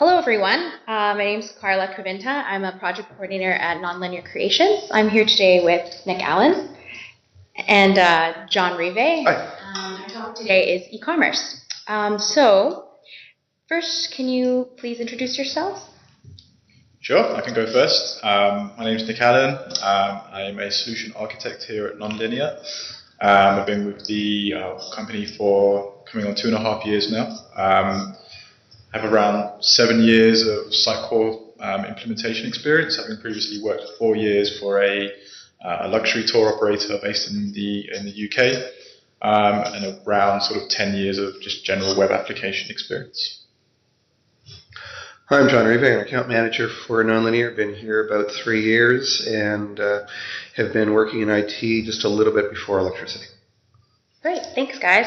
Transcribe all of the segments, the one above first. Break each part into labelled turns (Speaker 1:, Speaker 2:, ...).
Speaker 1: Hello, everyone. My name is Carla Kavinta. I'm a project coordinator at Nonlinear Creations. I'm here today with Nick Allen and John Revay.
Speaker 2: Hi.
Speaker 1: Our topic today is e-commerce. So, first, can you please introduce yourselves?
Speaker 2: Sure, I can go first. My name is Nick Allen. I'm a solution architect here at Nonlinear. I've been with the company for coming on 2.5 years now. I have around 7 years of Sitecore implementation experience, having previously worked 4 years for a luxury tour operator based in the UK, and around sort of 10 years of just general web application experience.
Speaker 3: Hi, I'm John Revay, I'm account manager for Nonlinear. Been here about 3 years and have been working in IT just a little bit before electricity.
Speaker 1: Great, thanks, guys.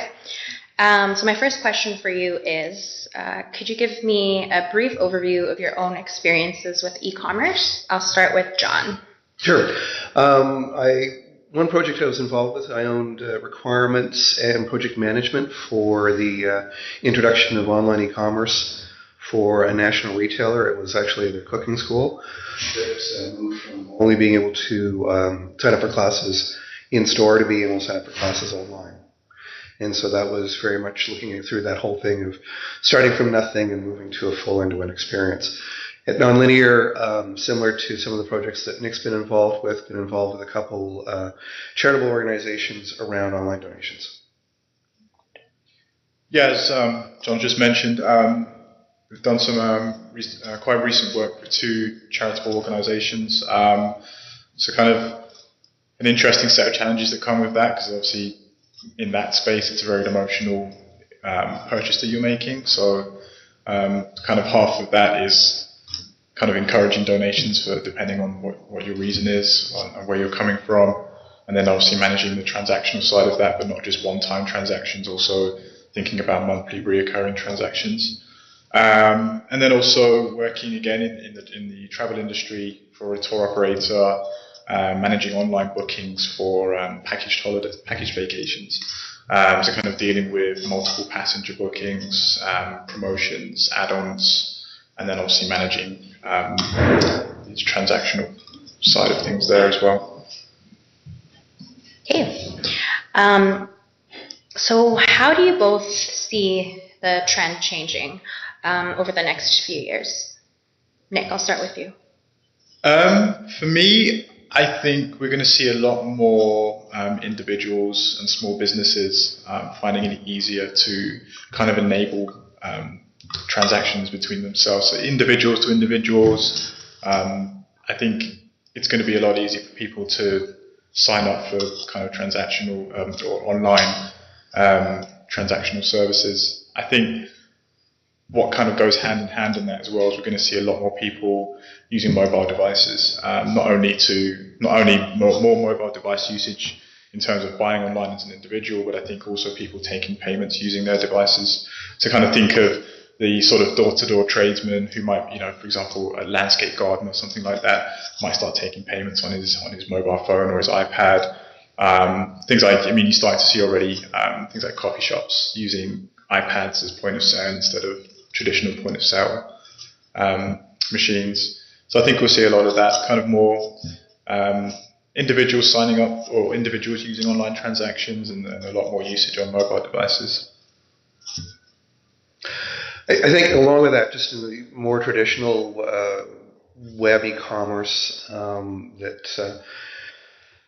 Speaker 1: So my first question for you is, could you give me a brief overview of your own experiences with e-commerce? I'll start with John.
Speaker 3: Sure. One project I was involved with, I owned requirements and project management for the introduction of online e-commerce for a national retailer. It was actually their cooking school that moved from only being able to sign up for classes in store to being able to sign up for classes online. And so that was very much looking through that whole thing of starting from nothing and moving to a full end-to-end experience. At Nonlinear, similar to some of the projects that Nick's been involved with a couple charitable organizations around online donations.
Speaker 2: Yeah, as John just mentioned, we've done some quite recent work with 2 charitable organizations. So kind of an interesting set of challenges that come with that, because obviously in that space it's a very emotional purchase that you're making. So kind of half of that is kind of encouraging donations for depending on what your reason is and where you're coming from, and then obviously managing the transactional side of that, but not just one-time transactions, also thinking about monthly reoccurring transactions. And then also working again in the travel industry for a tour operator, managing online bookings for packaged vacations. So kind of dealing with multiple passenger bookings, promotions, add-ons, and then obviously managing the transactional side of things there as well.
Speaker 1: Okay. So how do you both see the trend changing over the next few years? Nick, I'll start with you.
Speaker 2: For me, I think we're going to see a lot more individuals and small businesses finding it easier to kind of enable transactions between themselves. So individuals to individuals, I think it's going to be a lot easier for people to sign up for kind of transactional or online transactional services. I think what kind of goes hand in hand in that as well is we're going to see a lot more people using mobile devices, not only more mobile device usage in terms of buying online as an individual, but I think also people taking payments using their devices. To kind of think of the sort of door-to-door tradesman who might, for example, a landscape garden or something like that, might start taking payments on his mobile phone or his iPad. Things like, you start to see already things like coffee shops using iPads as point of sale instead of traditional point of sale machines. So I think we'll see a lot of that, kind of more individuals signing up or individuals using online transactions, and a lot more usage on mobile devices.
Speaker 3: I think along with that, just in the more traditional web e-commerce,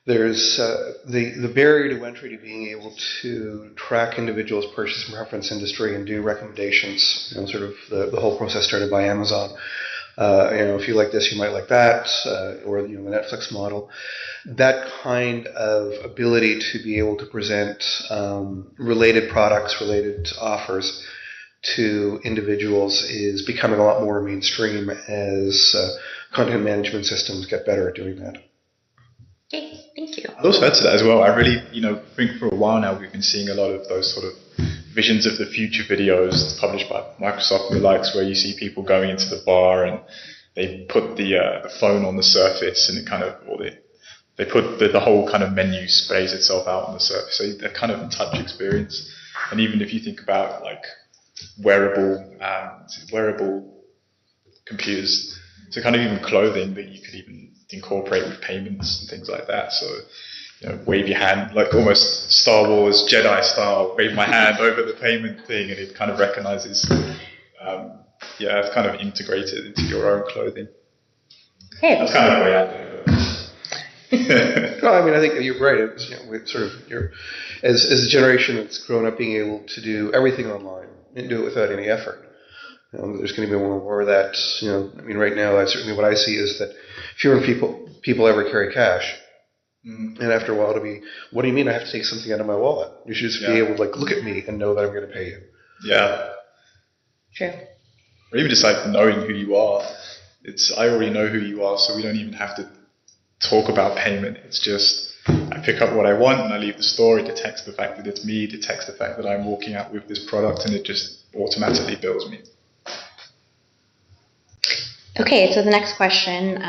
Speaker 3: there's the barrier to entry to being able to track individuals' purchase preference industry and do recommendations. Sort of the whole process started by Amazon. If you like this, you might like that, or the Netflix model. That kind of ability to be able to present related products, related offers to individuals is becoming a lot more mainstream as content management systems get better at doing that.
Speaker 1: Okay, thank you.
Speaker 2: I'd also add to that as well. I really, think for a while now we've been seeing a lot of those sort of visions of the future videos published by Microsoft and the likes, where you see people going into the bar and they put the phone on the surface, and it kind of, or they put the whole kind of menu sprays itself out on the surface. So they're kind of a touch experience. And even if you think about like wearable computers. So kind of even clothing that you could even incorporate with payments and things like that. So, wave your hand, like almost Star Wars Jedi style, wave my hand over the payment thing, and it kind of recognizes, it's kind of integrated into your own clothing.
Speaker 1: Hey.
Speaker 2: That's kind of the way I do it.
Speaker 3: No, I mean, I think you're right. It's, with sort of as a generation that's grown up being able to do everything online and do it without any effort. There's going to be more of that. I mean, right now, certainly what I see is that fewer people ever carry cash. And after a while, it'll be, what do you mean I have to take something out of my wallet? You should just be able to look at me and know that I'm going to pay you.
Speaker 2: Yeah.
Speaker 1: True.
Speaker 2: Or even just knowing who you are. I already know who you are, so we don't even have to talk about payment. It's just, I pick up what I want and I leave the store. It detects the fact that it's me, detects the fact that I'm walking out with this product, and it just automatically bills me.
Speaker 1: Okay, so the next question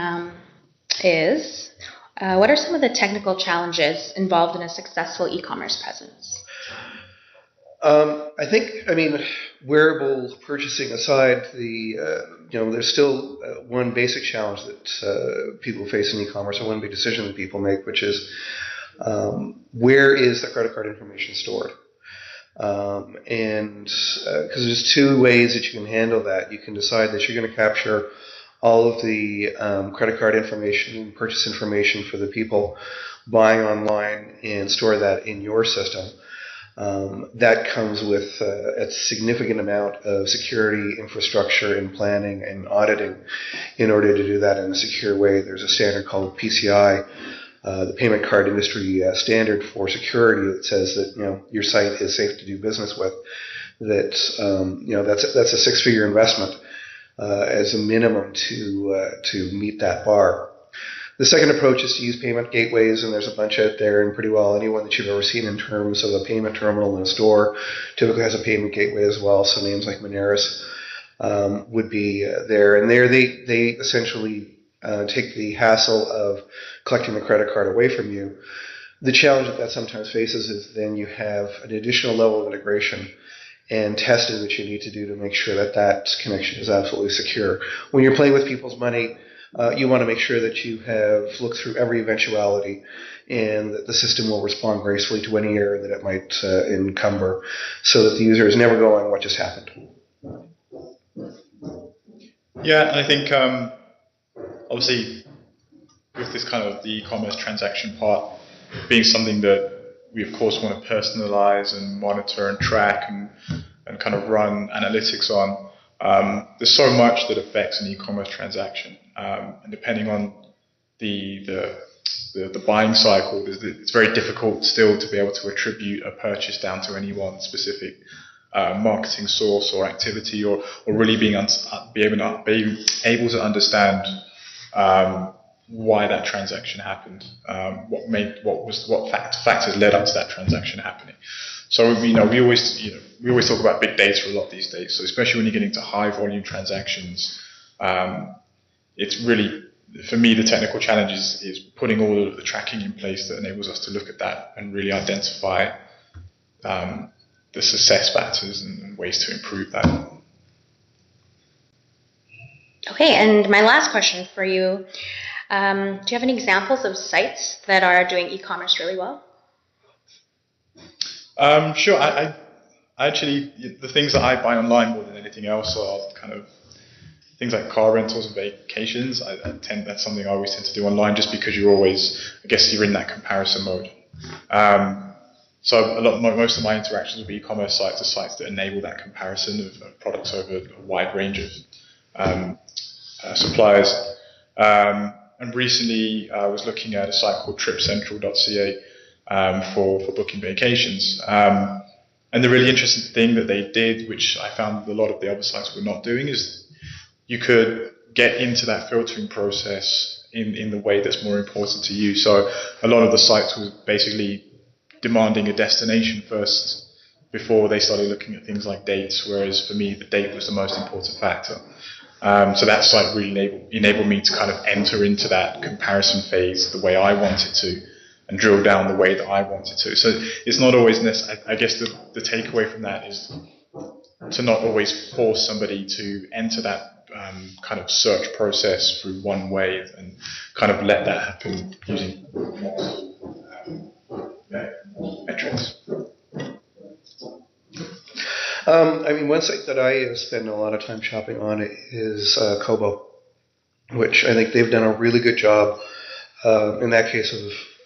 Speaker 1: is, what are some of the technical challenges involved in a successful e-commerce presence?
Speaker 3: I think, wearable purchasing aside, there's still one basic challenge that people face in e-commerce, or one big decision that people make, which is where is the credit card information stored? And because there's two ways that you can handle that. You can decide that you're going to capture all of the credit card information and purchase information for the people buying online and store that in your system. That comes with a significant amount of security, infrastructure, and planning and auditing in order to do that in a secure way. There's a standard called PCI, the payment card industry standard for security, that says that your site is safe to do business with. That's a six-figure investment as a minimum to meet that bar. The second approach is to use payment gateways, and there's a bunch out there, and pretty well anyone that you've ever seen in terms of a payment terminal in a store typically has a payment gateway as well. So names like Moneris would be there. And there they essentially take the hassle of collecting the credit card away from you. The challenge that sometimes faces is then you have an additional level of integration and testing that you need to do to make sure that connection is absolutely secure. When you're playing with people's money, you want to make sure that you have looked through every eventuality and that the system will respond gracefully to any error that it might encumber, so that the user is never going, what just happened?
Speaker 2: Yeah, and I think obviously with this kind of the e-commerce transaction part being something that we of course want to personalize and monitor and track and kind of run analytics on, there's so much that affects an e-commerce transaction. And depending on the buying cycle, it's very difficult still to be able to attribute a purchase down to any one specific marketing source or activity, or really being able to understand why that transaction happened, what factors led up to that transaction happening. So we always talk about big data a lot these days. So especially when you're getting to high volume transactions, it's really, for me, the technical challenge is putting all of the tracking in place that enables us to look at that and really identify the success factors and ways to improve that.
Speaker 1: Okay, and my last question for you, do you have any examples of sites that are doing e-commerce really well?
Speaker 2: Sure. I actually, the things that I buy online more than anything else are kind of things like car rentals and vacations. That's something I always tend to do online, just because you're in that comparison mode. So most of my interactions with e-commerce sites are sites that enable that comparison of products over a wide range of suppliers. And recently I was looking at a site called tripcentral.ca for booking vacations. And the really interesting thing that they did, which I found a lot of the other sites were not doing, is you could get into that filtering process in the way that's more important to you. So a lot of the sites were basically demanding a destination first before they started looking at things like dates, whereas for me the date was the most important factor. So that site really enabled me to kind of enter into that comparison phase the way I wanted to, and drill down the way that I wanted to. So it's not always necessary. I guess the takeaway from that is to not always force somebody to enter that kind of search process through one way and kind of let that happen using metrics.
Speaker 3: I mean, one site that I spend a lot of time shopping on is Kobo, which I think they've done a really good job in that case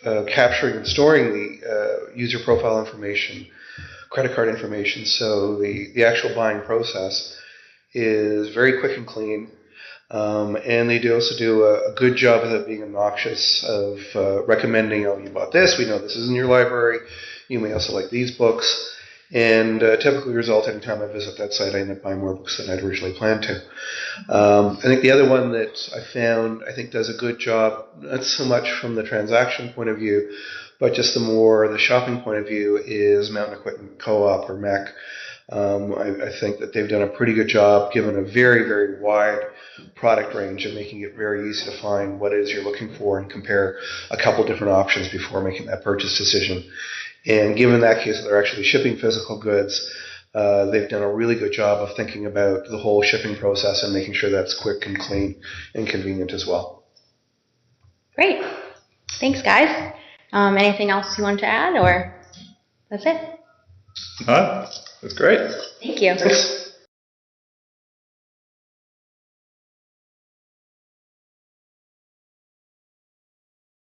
Speaker 3: of capturing and storing the user profile information, credit card information. So the actual buying process is very quick and clean. And they also do a good job of it being obnoxious, of recommending, oh, you bought this, we know this is in your library, you may also like these books. And typically result anytime I visit that site, I end up buying more books than I'd originally planned to. I think the other one that I found, I think does a good job, not so much from the transaction point of view, but just the shopping point of view, is Mountain Equipment Co-op, or MEC. I think that they've done a pretty good job, given a very, very wide product range, of making it very easy to find what it is you're looking for and compare a couple different options before making that purchase decision. And given that case that they're actually shipping physical goods, they've done a really good job of thinking about the whole shipping process and making sure that's quick and clean and convenient as well.
Speaker 1: Great. Thanks, guys. Anything else you want to add, or that's it?
Speaker 2: No, that's great.
Speaker 1: Thank you.
Speaker 3: Thanks.